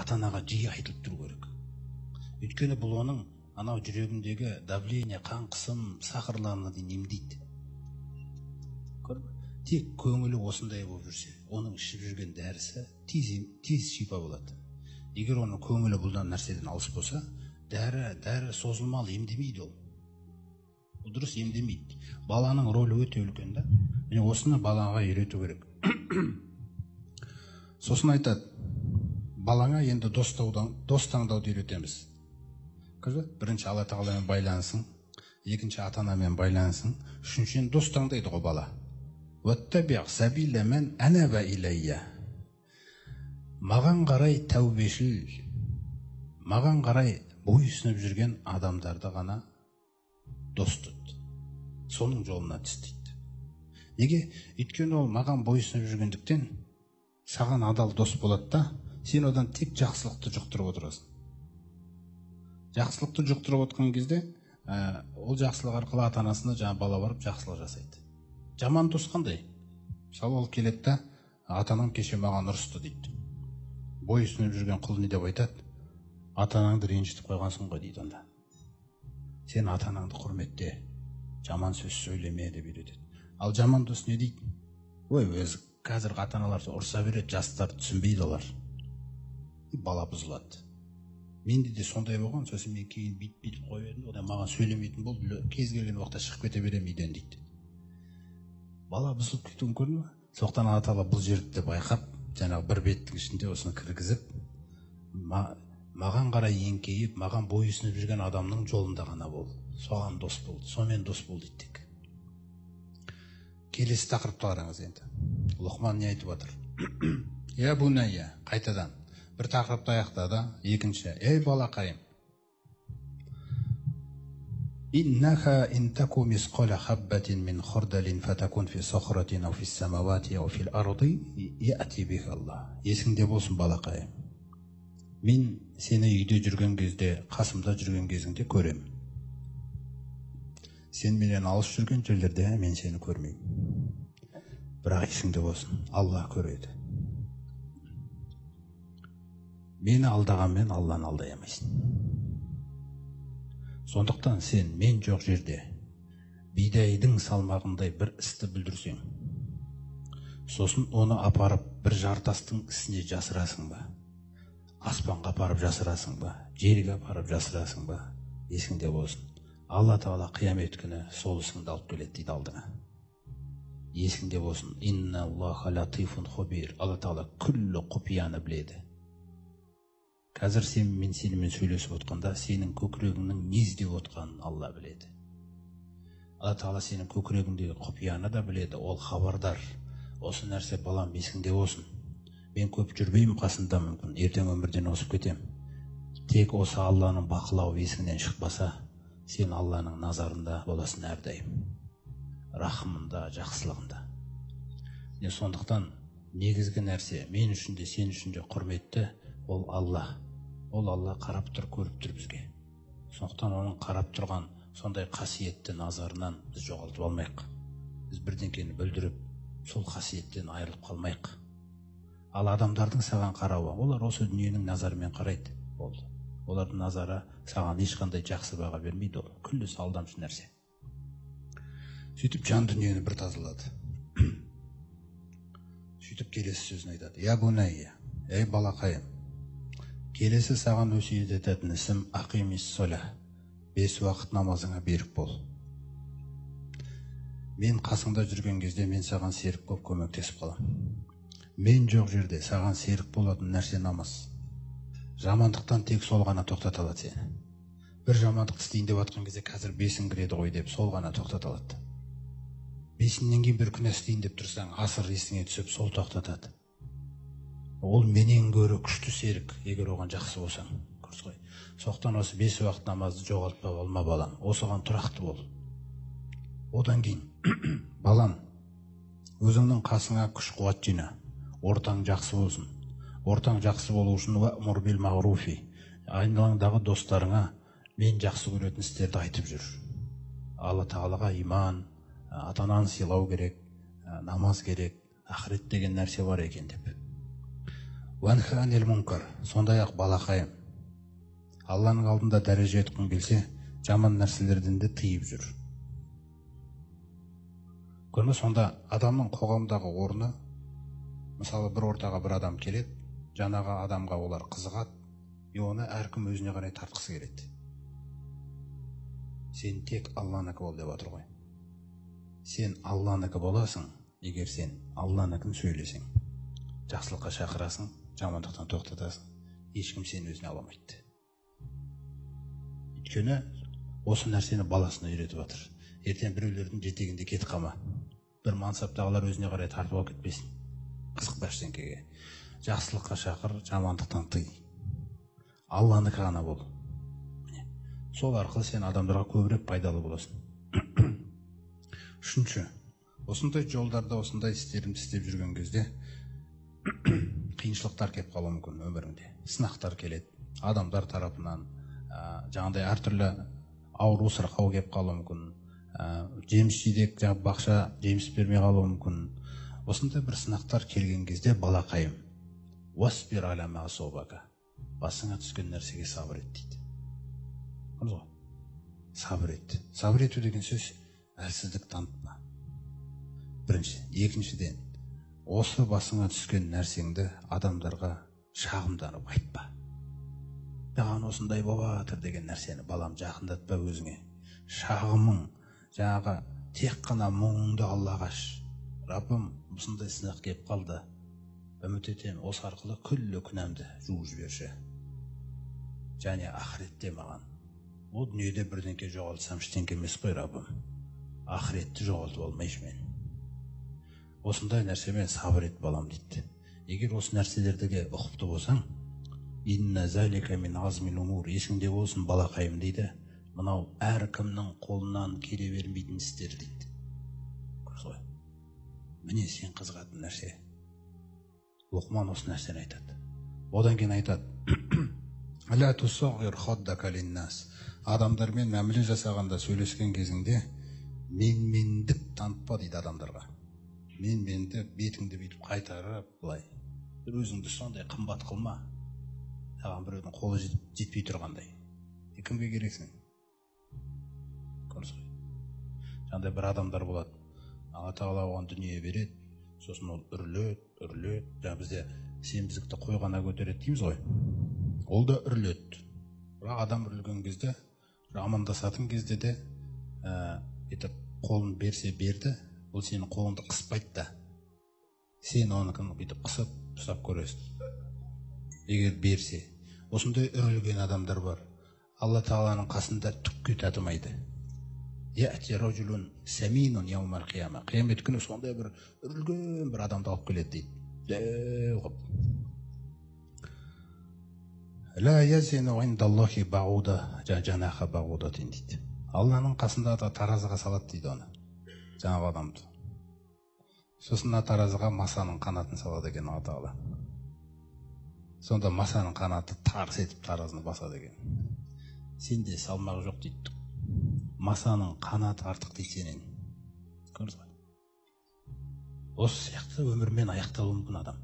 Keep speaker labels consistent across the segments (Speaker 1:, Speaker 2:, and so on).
Speaker 1: ата анаға жиі айтылып тұру керек. Өйткені бұл оның анау жүрегіндегі давление, қан қысым, сахарларына дейін емдейді. Тек көңілі осындай болып жүрсе, оның ішіп жүрген дәрісі тез шипа болады. Егер оның көңілі бұлдан нәрседен алыс болса, дәрі созылмалы, емдемейді ол. Бұл дұрыс емдемейді. Баланың рөлі өте үлкен да. Міне осыны балаға үйрету керек. Сосын айтады, балаңа енді дос таңдауды үйретеміз. Бірінші Алла Тағаламен байланысың, екінші ата анамен байланысың, үшіншіден дос таңдайды ғой бала. Уаттаби' сабила мен анаба илайя. Маған қарай тәубешіл, маған қарай бойұсынып жүрген адамдарды ғана дос тұт. Соның жолына түс дейді. Неге? Өйткені ол маған бойұсынып жүргендіктен саған адал дос болады да, сен одан тек жақсылықты жұқтырып отырасың. Жақсылықты жұқтырып отқан кезде, ол жақсылық арқылы ата-анасына жаңа бала барып жақсылық жасайды. Жаман дос қандай? Мысалы ол келеді да, ата-анам кеше маған ұрысты дейді. Бой үстініп жүрген құл не деп айтады? Ата-анаңды ренжітіп қойғансың ғой дейді онда. Сен ата-анаңды құрметте, жаман сөз сөйлеме деп үйретеді. Ал жаман дос не дейді? Ой, өзі қазіргі ата-аналар ұрса береді, жастар түсінбейді олар. Бала бұзылады. Менде де сондай болған, сосын мен кейін бүйтіп қойып едім, одан маған сөйлемейтін болды, кез келген уақытта шығып кете беремін үйден дейді. Бала бұзылып кетуін көрді ме? Соқтан Алла Тағала бұл жерді де байқап, жаңағы бір беттің ішінде осыны кіргізіп, маған қарай еңкейіп, маған бойұсынып жүрген адамның жолында ғана бол. Соған дос бол, сонымен дос бол дейді. Келесі тақырыпты қараңыз енді. Лұқман не айтып отыр? Я бунайя, қайтадан. Бір тақырыпты аяқтады, екінші. Ей балақайым. Иннаха интаку мисқала хаббатин мин хурдалин фатакун фи сохратин ау фи самавати ау фил арди яти биха Аллах. Есіңде болсын балақайым. Мен сені үйде жүрген кезде, қасымда жүрген кезіңде көрем. Сен менен алыс жүрген жерлерде мен сені көрмеймін. Бірақ есіңде болсын, Алла көреді. Мені алдағанмен Алланы алдай алмайсың. Сондықтан сен мен жоқ жерде бидайдың салмағындай бір істі бүлдірсең, сосын оны апарып бір жартастың ісіне жасырасың ба? Аспанға апарып жасырасың ба? Жерге апарып жасырасың ба? Есіңде болсын. Алла Тағала қиямет күні сол ісіңді алып келеді дейді алдыңа. Есіңде болсын. Инна Аллаха латифун хубир. Алла Тағала күллі құпияны біледі. Қазір мен сенімен сөйлесіп отқанда, сенің көкірегіңнің не іздеп отқанын Алла біледі. Алла Тағала сенің көкірегіңдегі құпияны да біледі, ол хабардар. Осы нәрсе балам есіңде болсын. Мен көп жүрмеймін қасында, мүмкін ертең өмірден осып кетем. Тек осы Алланың бақылауы есіңнен шықпаса, сен Алланың назарында боласың әрдайым. Рахымында, жақсылығында. Сондықтан негізгі нәрсе мен үшін де, сен үшін де құрметті ол Алла. Ол Алла қарап тұр, көріп тұр бізге. Сондықтан оның қарап тұрған сондай қасиетті назарынан біз жоғалтып алмайық. Біз бірдеңкені бүлдіріп, сол қасиеттен айырылып қалмайық. Ал адамдардың саған қарауы, олар осы дүниенің назарымен қарайды. Болды. Олардың назары саған ешқандай жақсы баға бермейді, ол күллісі алдамшы нәрсе. Сөйтіп жан дүниені бір тазалады. Сөйтіп келесі сөзін айтады. Я бунайя, ей балақайым. Келесі саған өсиет ететін ісім ақимис соля. 5 уақыт намазыңа берік бол. Мен қасыңда жүрген кезде мен саған серік болып көмектесіп қалам. Мен жоқ жерде саған серік болатын нәрсе намаз. Жамандықтан тек сол ғана тоқтата алады сені. Бір жамандық істейін деп атқан кезде қазір 5-ің кіреді ғой деп сол ғана тоқтата алады. 5-нен кейін бір күнә істейін деп тұрсаң, асыр есіңе түсіп сол тоқтатады. Ол менен гөрі күшті серік, егер оған жақсы болсаң. Көрсіз ғой. Соқтан осы 5 уақыт намазды жоғалтпа болма балам. Осыған тұрақты бол. Одан кейін, балам, өзіңнің қасыңа күш қуат жина. Ортаң жақсы болсын. Ортаң жақсы болу үшін уәмур бил мағруфи. Айналаңдағы достарыңа мен жақсы көретін істерді айтып жүр. Алла Тағалаға иман, ата-ананы сыйлау керек, намаз керек, ақырет деген нәрсе бар екен деп. Уанханил мункар, сондай ақ балақайым. Алланың алдында дәреже еткің келсе, жаман нәрселерден де тыйып жүр. Көрме, сонда адамның қоғамдағы орны, мысалы бір ортаға бір адам келеді, жаңағы адамға олар қызығады, оны әркім өзіне қарай тартқысы келеді. Сен тек Алланыкі бол деп отыр ғой. Сен Алланыкі боласың, егер сен Алланыкін сөйлесең. Жақсылыққа шақырасың, жамандықтан тоқтатасың. Ешкім сен өзіне аламайды. Өйткені осы нәрсені баласына үйретіп жатыр. Ертең біреулердің жетегінде кетіп қалма. Бір мансаптағылар өзіне қарай тартып алып кетпесін. Қызықпа ештеңкеге. Жақсылыққа шақыр, жамандықтан тый. Алланыкі ғана бол. Сол арқылы сен адамдарға көбірек пайдалы боласың. Үшінші, осындай жолдарда осындай істерімді істеп жүрген кезде қиыншылықтар келіп қалуы мүмкін өміріңде. Сынақтар келеді. Адамдар тарапынан жаңағыдай әртүрлі ауру сырқау келіп қалуы мүмкін. Жеміс-жидек, бақша жеміс бермей қалуы мүмкін. Осындай бір сынақтар келген кезде балақайым, уасбир аля ма асобака, басыңа түскен нәрсеге сабыр ет дейді. Сабыр ет. Сабыр ету деген сөз әлсіздік танытпа. Бірінші. Екіншіден, осы басыңа түскен нәрсеңді адамдарға шағымданып айтпа. Маған осындай болатыр деген нәрсені балам жақындатпа өзіңе. Шағымың, жаңағы тек қана мұңыңды Аллаға аш. Раббым, осындай сынақ келіп қалды. Үміт етемін, осы арқылы күллі күнәмді жуып жіберші. Және ақыретте маған. Ол дүниеде бірдеңке жоғалтсам ештеңке емес қой, Раббым. Ақыретті жоғалтып алмайшы мен. Осындай нәрсемен сабыр ет балам дейді. Егер осы нәрселердегі ұқыпты болсаң, инна залика мин азмил умур, есіңде болсын балақайым дейді. Мынау әркімнің қолынан келе бермейтін істер дейді. Көрсіз ғой. Міне сен қызығатын нәрсе. Лұқман осы нәрсені айтады. Одан кейін айтады. Ла тусағир хаддака линнас. Адамдармен мәміле жасағанда сөйлескен кезіңде менмендік танытпа дейді адамдарға. Менменді бетіңді бүйтіп қайтарып, былай. Өзіңді сондай қымбат қылма. Саған біреудің қолы жетпей тұрғандай. Кімге керексің? Көрсіз ғой. Жаңағыдай бір адамдар болады. Алла тағала оған дүние береді, сосын ол үрлет. Жаңа бізде семіздікті қойғана көтереді дейміз ғой. Ол да үрлет. Бірақ адам үрлеген кезде, амандасатын кезде де қолын берсе берді, ол сенің қолыңды қыспайды да. Сен оныкін бүйтіп қысып, ұстап көресің. Егер берсе, осындай үрлеген адамдар бар. Алла тағаланың қасында түкке татымайды. Яти ражулун саминун яумал қияма. Қиямет күні сондай бір үрлеген бір адамды алып келеді дейді. Ла язину индаллахи бауда жанаха баудатин дейді. Алланың қасында да таразыға салады дейді оны. Жаңағы адамды. Сосын таразыға масаның қанатын салады екен Алла тағала. Сонда масаның қанаты тарс етіп таразыны басады екен. Сенде салмағы жоқ дейді. Масаның қанаты артық дейді сенен. Көрдіңіз ғой. Осы сияқты өмірмен аяқталуы мүмкін адам.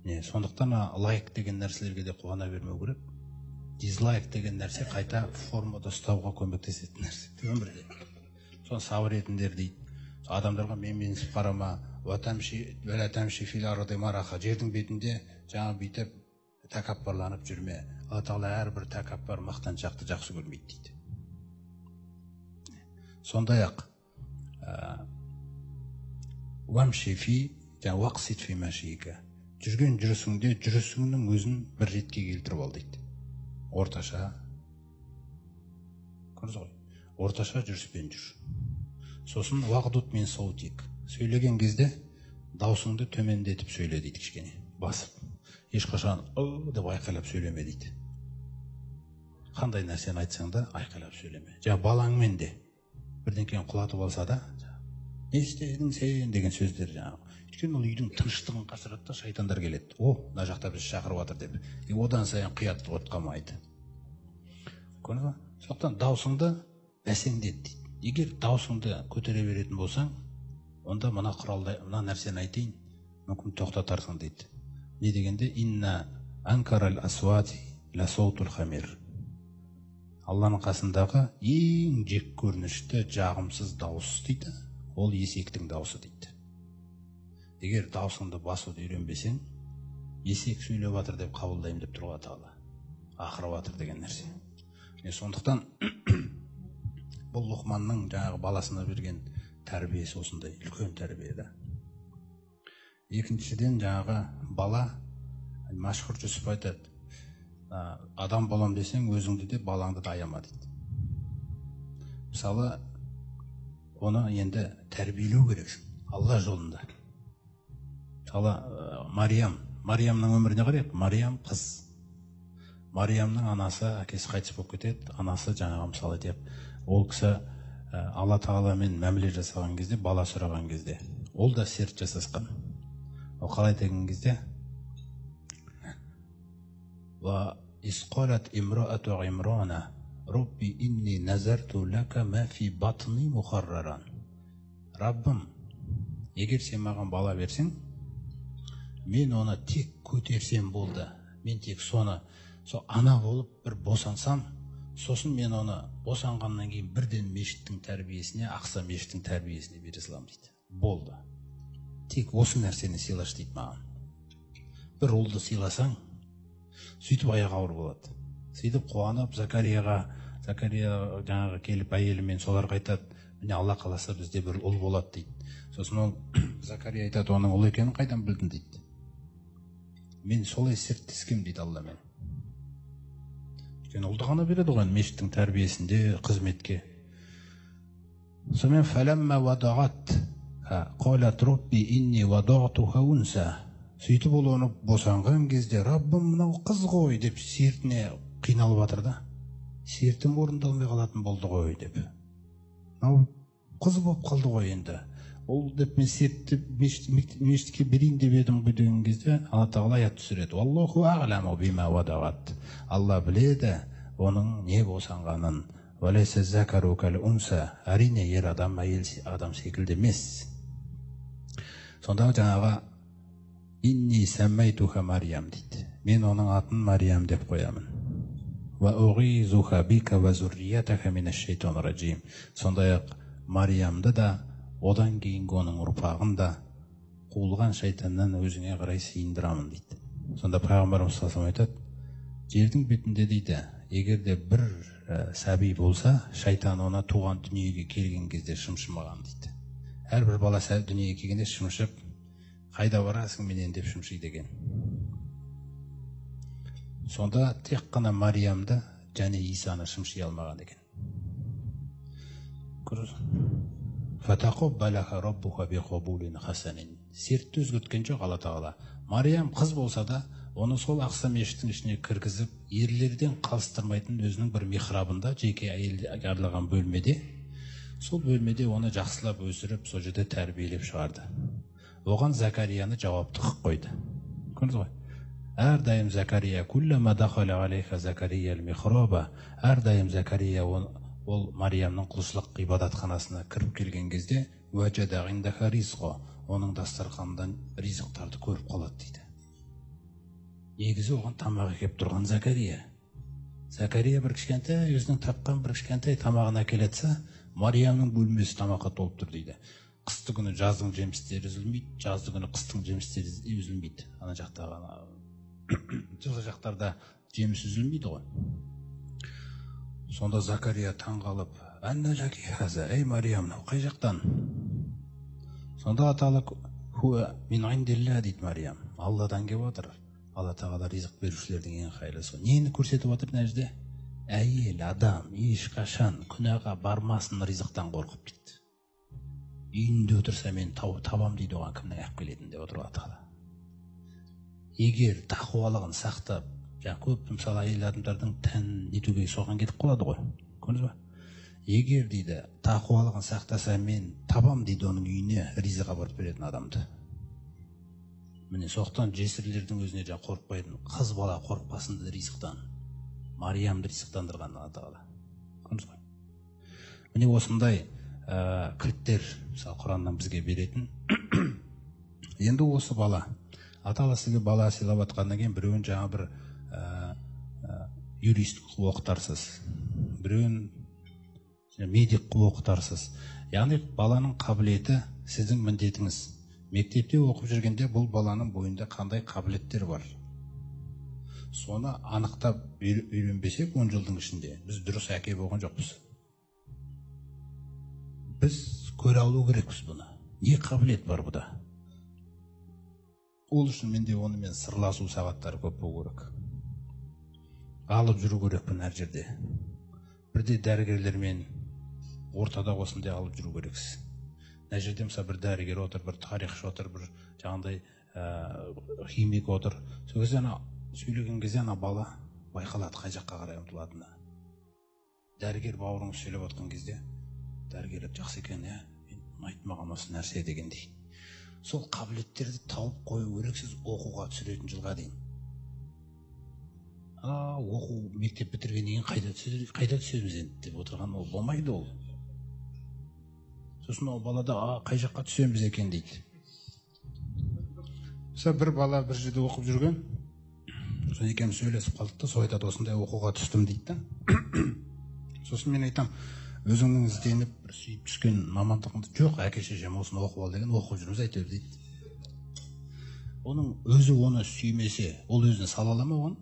Speaker 1: Сондықтан лайк деген нәрселерге де қуана бермеу керек. Дизлайк деген нәрсе қайта формада ұстауға көмектесетін нәрсе. Өмірде. Соны сабыр етіңдер дейді. Адамдарға менсіп қарама, жердің бетінде жаңа бүйтіп тәкаппарланып жүрме. Алла тағала әрбір тәкаппар мақтаншақты жақсы көрмейді дейді. Сондай ақ жүрген жүрісіңде жүрісіңнің өзін бір ретке келтіріп ал дейді. Орташа. Көрдіңіз ғой. Орташа жүріспен жүр. Сосын уағдут мен саутик. Сөйлеген кезде даусыңды төмендетіп сөйле дейді кішкене. Басып. Ешқашан деп айқайлап сөйлеме дейді. Қандай нәрсені айтсаң да айқайлап сөйлеме. Балаңмен де бірдеңкені құлатып алса да, не істедің сен деген сөздер жаңағы. Өйткені ол үйдің тыныштығын қашырады да шайтандар келеді. Мына жақта біз шақырып жатыр деп. Одан сайын құятты от қалмайды. Көрдіңіз ба? Сондықтан даусыңды бәсеңдет дейді. Егер даусыңды көтере беретін болсаң, онда мына нәрсені айтайын, мүмкін тоқтатарсың дейді. не дегенде инна анкарал асвати ла саутул хамир. Алланың қасындағы ең жек көрінішті жағымсыз дауыс дейді, ол есектің дауысы дейді. Егер даусыңды басуды үйренбесең, есек сөйлеп жатыр деп қабылдаймын деп тұруға тағала. Ақырып жатыр деген нәрсе. Сондықтан бұл Лұқманның жаңағы баласына берген тәрбиесі осындай, үлкен тәрбие да. Екіншіден жаңағы бала, Машһүр Жүсіп айтады, адам болам десең, өзіңді де балаңды да аяма дейді. Мысалы, оны енді тәрбиелеу керексің, Алла жолында. Мысалы, Мариямның өміріне қарайық. Мариям қыз. Мариямның анасы, әкесі қайтыс болып кетеді. Анасы жаңағы мысалы деп, ол кісі Алла Тағаламен мәміле жасаған кезде, бала сұраған кезде, ол да серт жасасқан. Ол қалай деген кезде, ва исқалат имраату Имрана Рабби инни назарту лака ма фи батни мухарраран. Раббым, егер сен маған бала берсең, мен оны тек көтерсем болды. Мен тек соны ана болып бір босансам, сосын мен оны босанғаннан кейін бірден мешіттің тәрбиесіне, Ақса мешіттің тәрбиесіне бере саламын дейді. Болды. Тек осы нәрсені сыйлаш дейді маған. Бір ұлды сыйласаң, сөйтіп аяғы ауыр болады. Сөйтіп қуанып Закария жаңағы келіп әйелімен соларға айтады, міне Алла қаласа бізде бір ұл болады дейді. Сосын ол Закария айтады, оның ұл екенін қайдан білдің дейді. Мен солай серттескем дейді Алламен. Өйткені ұлды ғана береді ғой мешіттің тәрбиесінде, қызметке. Сонымен фәләммә вадағат қалат Рабби инни вадағтуха унса. Сөйтіп ол оны босанған кезде, Раббым, мынау қыз ғой деп сертіне қиналып жатыр да. Сертім орындалмай қалатын болды ғой деп. Мынау қыз болып қалды ғой енді. Ол деп мен сертті мешітке берейін деп едім деген кезде, Алла Тағала аят түсіреді. Аллаху а'ламу бима вадағат. Алла біледі оның не босанғанын. Валайса закару кал унса. Әрине ер адам әйел адам секілді емес. Сонда жаңағы инни саммайтуха Мариям дейді. Мен оның атын Мариям деп қоямын. Ва уғизуха бика ва зурриятаха минаш шайтанир раджим. Сондай-ақ Мариямды да, одан кейінгі оның ұрпағын да қуылған шайтаннан өзіңе қарай сыйындырамын дейді. Сонда пайғамбарымыз саллаллаху алейхи ва саллям айтады, жердің бетінде дейді, егер де бір сәби болса, шайтан оны туған дүниеге келген кезде шымшымаған дейді. Әрбір бала дүниеге келгенде шымшып, қайда барасың менен деп шымшиды екен. Сонда тек қана Мариямды және Исаны шымши алмаған екен. Фатақаббалаха раббуха биқабулин хасанин. Сертті өзгерткен жоқ Алла Тағала. Мариям қыз болса да, оны сол Ақса мешіттің ішіне кіргізіп, ерлерден қалыстырмайтын өзінің бір михрабында, жеке әйелге арналған бөлмеде, сол бөлмеде оны жақсылап өсіріп, сол жерде тәрбиелеп шығарды. Оған Закарияны жауапты қылып қойды. Көрдіңіз ғой? Әрдайым Закария, куллама дахала алейха Закария ал-михраба. Әрдайым Закария ол Мариямның құлшылық ғибадатханасына кіріп келген кезде, уәжада индаха ризқо, оның дастарханынан ризықтарды көріп қалады дейді. Негізі оған тамақ әкеліп тұрған Закария. Закария бір кішкентай, өзінің тапқан бір кішкентай тамағын әкелетсе, Мариямның бөлмесі тамаққа толып тұр дейді. Қысты күні жаздың жемістері үзілмейді, жазды күні қыстың жемістері үзілмейді. Ана жақтағы жылы жақтарда жеміс үзілмейді ғой. Сонда Закария таңғалып, «Әнна лаки хаза, ей Мариям, қай жақтан?» Сонда аталық, «Хуа мин индилла» дейді Мариям. Алладан келіп отыр. Алла Тағала ризық берушілердің ең қайырлысы. Нені көрсетіп отыр мына жерде? Әйел адам ешқашан күнәға бармасын ризықтан қорқып дейді. Үйінде отырса мен табам дейді, оған кімнің аяқ келетін деп отыр Алла Тағала. Егер тақуалығын сақтап, көп мысалы әйел адамдардың тәнін нетуге соған кетіп қалады ғой. Көрдіңіз ба? Егер дейді тақуалығын сақтаса мен табам дейді оның үйіне ризық апарып беретін адамды. Міне соқтан жесірлердің өзіне қорықпайтын, қыз бала қорықпасын деді ризықтан. Мариямды ризықтандырған Алла Тағала. Көрдіңіз ғой? Міне осындай кілттер мысалы Құраннан бізге беретін. Енді осы бала ата сізге бала сыйлап жатқаннан кейін біреуін жаңа бір юрист қылып оқытарсыз, біреуін медик қылып оқытарсыз. Яғни баланың қабілеті сіздің міндетіңіз. Мектепте оқып жүргенде бұл баланың бойында қандай қабілеттер бар, соны анықтап үйренбесек 10 жылдың ішінде біз дұрыс әке болған жоқпыз. Біз көре алу керекпіз бұны. Не қабілет бар бұда? Ол үшін менде онымен сырласу сағаттары көп болу керек. Алып жүру керекпін әр жерде. Бірде дәрігерлермен ортада осындай алып жүру керексіз. Мына жерде мысалы бір дәрігер отыр, бір тарихшы отыр, бір жаңағыдай химик отыр. Сол кезде сөйлеген кезде бала байқалады қай жаққа қарай ұмтылатыны. Дәрігер бауырыңыз сөйлеп отқан кезде дәрігер жақсы екен, мен ұнайды маған осы нәрсе дегендей. Сол қабілеттерді тауып қою керексіз оқуға түсіретін жылға дейін. Оқу мектеп бітіргеннен кейін қайда түсеміз енді деп отырған ол болмайды ол. Сосын ол балада қай жаққа түсеміз екен дейді. Мысалы бір бала бір жерде оқып жүрген, сосын екеуміз сөйлесіп қалдық та, сол айтады осындай оқуға түстім дейді. Сосын мен айтам, өзіңнің ізденіп бір сүйіп түскен мамандығыңды жоқ, әке шешем осыны оқып ал деген, оқып жүрміз әйтеуір дейді. Оның өзі оны сүймесе, ол өзіне сала ала ма оған?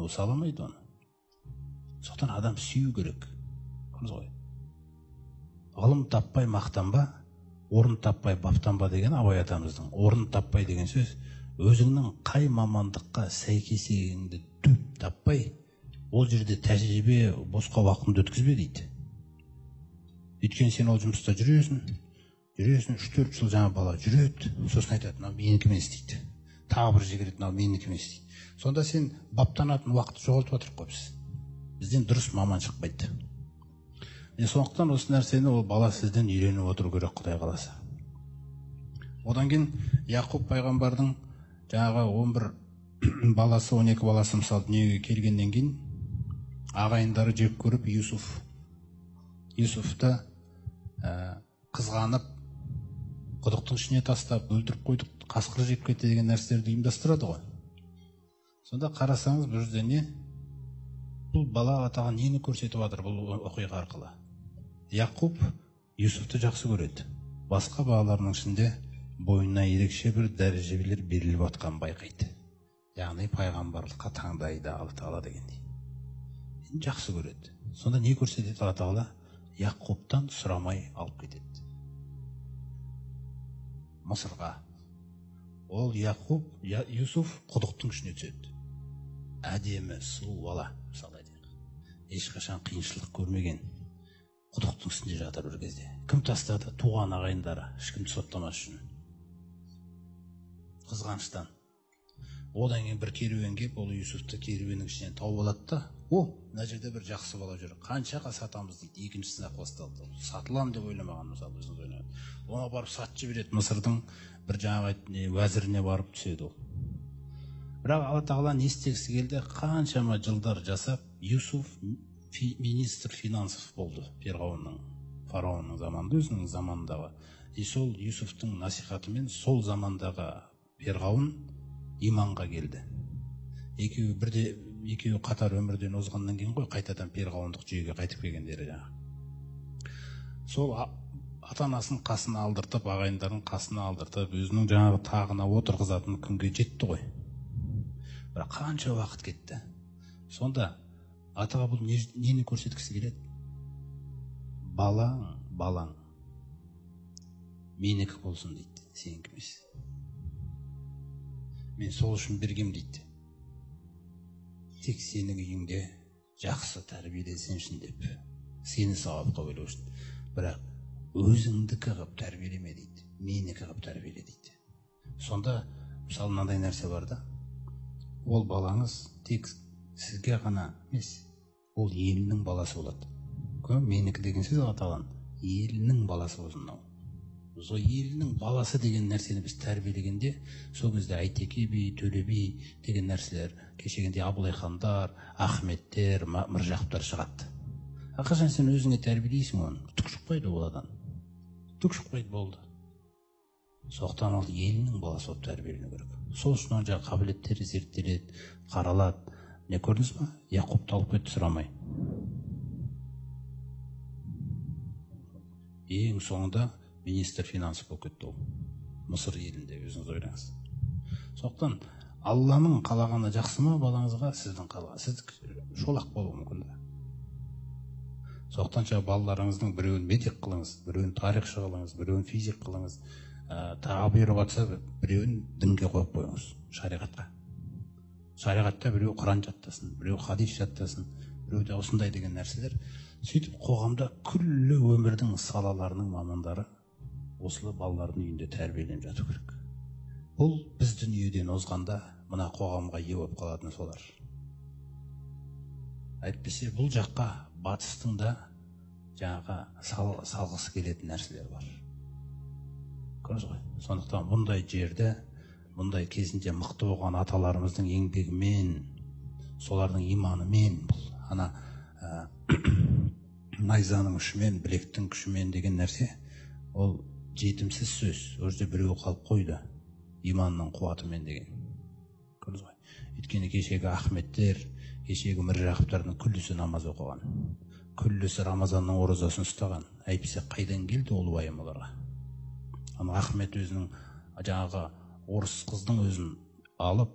Speaker 1: Ол сала алмайды оны. Сондықтан адам сүю керек. Көрдіңіз ғой? Ғылым таппай мақтанба, орын таппай баптанба деген Абай атамыздың. Орын таппай деген сөз, өзіңнің қай мамандыққа сәйкес екеніңді дөп таппай, ол жерде тәжірибе босқа уақытыңды өткізбе дейді. Өйткені сен ол жұмыста жүресің, 3-4 жыл жаңа бала жүреді, сосын айтады, мынау менікі емес дейді. Тағы бір жігереді, мынау менікі емес дейді. Сонда сен баптанатын уақытты жоғалтып отырып қойыпсыз. Бізден дұрыс маман шықпайды. Сондықтан осы нәрсені ол бала сізден үйреніп отыру керек, Құдай қаласа. Одан кейін Яқұб пайғамбардың жаңағы 11 баласы, 12 баласы мысалы дүниеге келгеннен кейін ағайындары жек көріп Юсуфты қызғанып құдықтың ішіне тастап өлтіріп қойдық, қасқыр жеп кетті деген нәрселерді ұйымдастырады ғой. Сонда қарасаңыз бір жерде не? Бұл бала атаған нені көрсетіп жатыр бұл оқиға арқылы? Яқұб Юсуфты жақсы көреді. Басқа балалардың ішінде бойына ерекше бір дәрежелер беріліп жатқанын байқайды. Яғни пайғамбарлыққа таңдайды Алла Тағала дегендей. Жақсы көреді. Сонда не көрсетеді Алла Тағала? Яқұбтан сұрамай алып кетеді. Мысырға. Ол Юсуф құдықтың ішіне түседі. Әдемі, сұлу бала, мысалы айтайық. Ешқашан қиыншылық көрмеген. Құдықтың үстінде жатыр бір кезде. Кім тастады? Туған ағайындары, ешкімді соттамас үшін. Қызғаныштан. Одан кейін бір керуен келіп, ол Юсуфты керуеннің ішінен тауып алады да, мына жерде бір жақсы бала жүр. Қаншаға сатамыз дейді. Екіншісіне қосталды. Сатылам деп ойламаған, мысалы өзіңіз ойлаған. Ona барып сатып жібереді. Мысырдың бір жаңағы уәзіріне барып түседі ол. Бірақ Алла Тағала не істегісі келді? Қаншама жылдар жасап, Юсуф министр финансов болды фараонның заманында, өзінің заманындағы. Сол Юсуфтың насихатымен сол замандағы Перғауын иманға келді. Екеуі қатар өмірден озғаннан кейін ғой қайтадан перғауындық жүйеге қайтып келгендері жаңа. Сол ата-анасын қасына алдыртып, ағайындарын қасына алдыртып, өзінің жаңағы тағына отырғызатын күнге жетті ғой. Бірақ қанша уақыт кетті. Сонда атаға бұл нені көрсеткісі келеді? Балаң менікі болсын дейді, сенікі емес. Мен сол үшін бергем дейді. Тек сенің үйіңде жақсы тәрбиелесен үшін деп, сені сауапқа бөлу үшін. Бірақ өзіңдікі қылып тәрбиелеме дейді, менікі қылып тәрбиеле дейді. Сонда мысалы мынандай нәрсе бар да, ол балаңыз тек сізге ғана емес, ол елінің баласы болады. Менікі деген сөз аталған, елінің баласы болсын. Сол елінің баласы деген нәрсені біз тәрбиелегенде, сол кезде Айтеке би, Төле би деген нәрселер, кешегенде Абылай хандар, Ахметтер, Міржақыптар шығады. Қашан сен өзіңе тәрбиелейсің оны, түк шықпайды оладан. Түк шықпайды болды. Соқтан ол елінің баласы болып тәрбиелену керек. Сол үшін оның жаңағы қабілеттері зерттеледі, қаралады. Не көрдіңіз ба? Яқупты алып кетті сұрамай. Ең соңында министр финансы болып кетті ол. Мысыр елінде, өзіңіз ойлаңыз. Соқтан Алланың қалағаны жақсы ма балаңызға, сіздің қалаған? Сіз шолақ болуы мүмкін да. Соқтан балаларыңыздың біреуін медик қылыңыз, біреуін тарихшы қылыңыз, біреуін физик қылыңыз, тағы бұйырып жатса біреуін дінге қойып қойыңыз, шариғатқа. Шариғатта біреу Құран жаттасын, біреу хадис жаттасын, біреу де осындай деген нәрселер. Сөйтіп қоғамда күллі өмірдің салаларының мамандары осылы балалардың үйінде тәрбиеленіп жату керек. Бұл біз дүниеден озғанда мына қоғамға ие болып қалатын солар. Әйтпесе бұл жаққа батыстың да жаңағы салғысы келетін нәрселер бар. Көрдіңіз ғой? Сондықтан бұндай жерде, бұндай кезінде мықты болған аталарымыздың еңбегімен, солардың иманымен, ана найзаның ұшымен, білектің күшімен деген нәрсе, ол жетімсіз сөз. Ол жерде біреу қалып қойды, иманның қуатымен деген. Көрдіңіз ғой? Өйткені кешегі Ахметтер, кешегі Міржақыптардың күллісі намаз оқыған, күллісі Рамазанның оразасын ұстаған. Әйтпесе қайдан келді ол уайым оларға? Ана Ахмет өзінің жаңағы орыс қыздың өзін алып,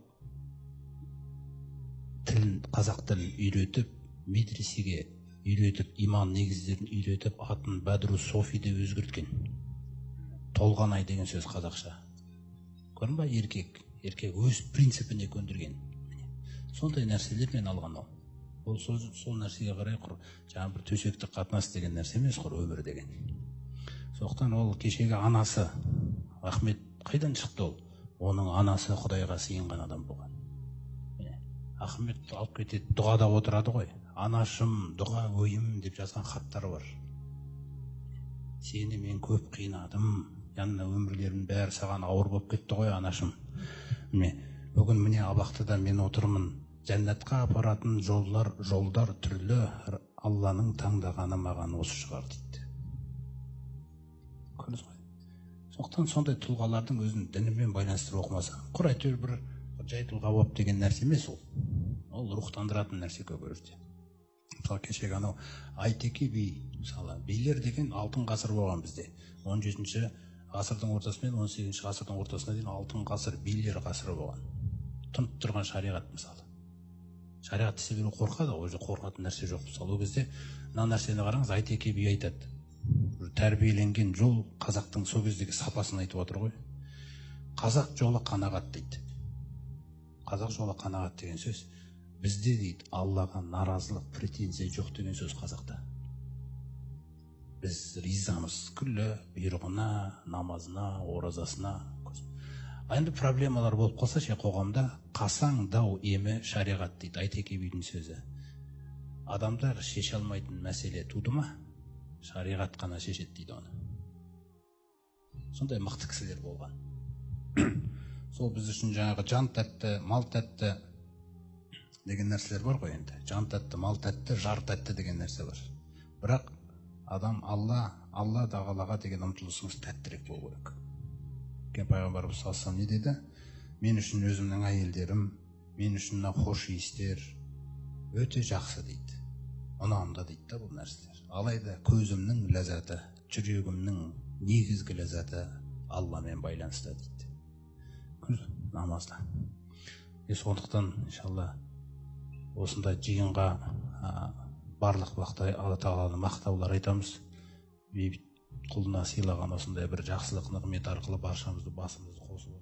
Speaker 1: қазақ тілін үйретіп, медресеге үйретіп, иман негіздерін үйретіп, атын Бәдру Софи деп өзгерткен. Толғанай деген сөз қазақша. Көрдің ба? Еркек өз принципіне көндірген. Сондай нәрселермен алған ол. Ол сол нәрсеге қарай жаңағы бір төсектік қатынас деген нәрсе емес, өмір деген. Соқтан ол кешегі анасы Ахмет қайдан шықты ол? Оның анасы Құдайға сыйынған адам болған. Ахмет алып кетеді, дұғада отырады ғой. Анашым, дұға ойым деп жазған хаттары бар. Сені мен көп қиынадым, янына өмірлерім бәрі саған ауыр болып кетті ғой, анашым. Бүгін міне абақтыда мен отырмын. Жәннатқа апаратын жолдар түрлі, Алланың таңдағаны маған осы шығар дейді. Көрдіңіз ғой? Соқтан сондай тұлғалардың өзін дінімен байланыстырып оқымаса, құр әйтеуір бір жай тұлға болып деген нәрсе емес ол. Ол рухтандыратын нәрсе көп өрісте. Мысалы кешегі анау Айтеке би, мысалы билер деген алтын ғасыр болған бізде. 17-ші ғасырдың ортасы мен 18-ші ғасырдың ортасына дейін алтын ғасыр, билер ғасыры болған. Тұнып тұрған шариғат мысалы. Шариғат десе біреу қорқады, ол жерде қорқатын нәрсе жоқ. Мысалы ол кезде мына нәрсені қараңыз, Айтеке би айтады. Тәрбиеленген жол қазақтың сол кездегі сапасын айтып отыр ғой. Қазақ жолы қанағат дейді. Қазақ жолы қанағат деген сөз бізде дейді Аллаға наразылық, претензия жоқ деген сөз қазақта. Біз ризамыз күллі бұйрығына, намазына, оразасына. Енді проблемалар болып қалса қоғамда қасаң дау емі шариғат дейді Айтеке бидің сөзі. Адамдар шеше алмайтын мәселе туды ма? Шариғат қана шешеді дейді оны. Сондай мықты кісілер болған. Сол біз үшін жаңағы жан тәтті, мал тәтті деген нәрселер бар ғой енді. Жан тәтті, мал тәтті, жар тәтті деген нәрсе бар. Бірақ адам Алла тағалаға деген ұмтылысыңыз тәттірек болу керек. Пайғамбарымыз саллаллаху алейхи не деді? Мен үшін өзімнің әйелдерім, мен үшін хош иістер өте жақсы дейді. Ұнамды дейді да бұл нәрселер. Алайда көзімнің ләззаты, жүрегімнің негізгі ләззаты Алламен байланысты дейді. Намазда. Сондықтан иншалла осындай жиынға барлық уақытта Алла тағаланы мақтаулар айтамыз. Бейбіт құлына сыйлаған осындай бір жақсылық нығмет арқылы баршамызды басымызды қосып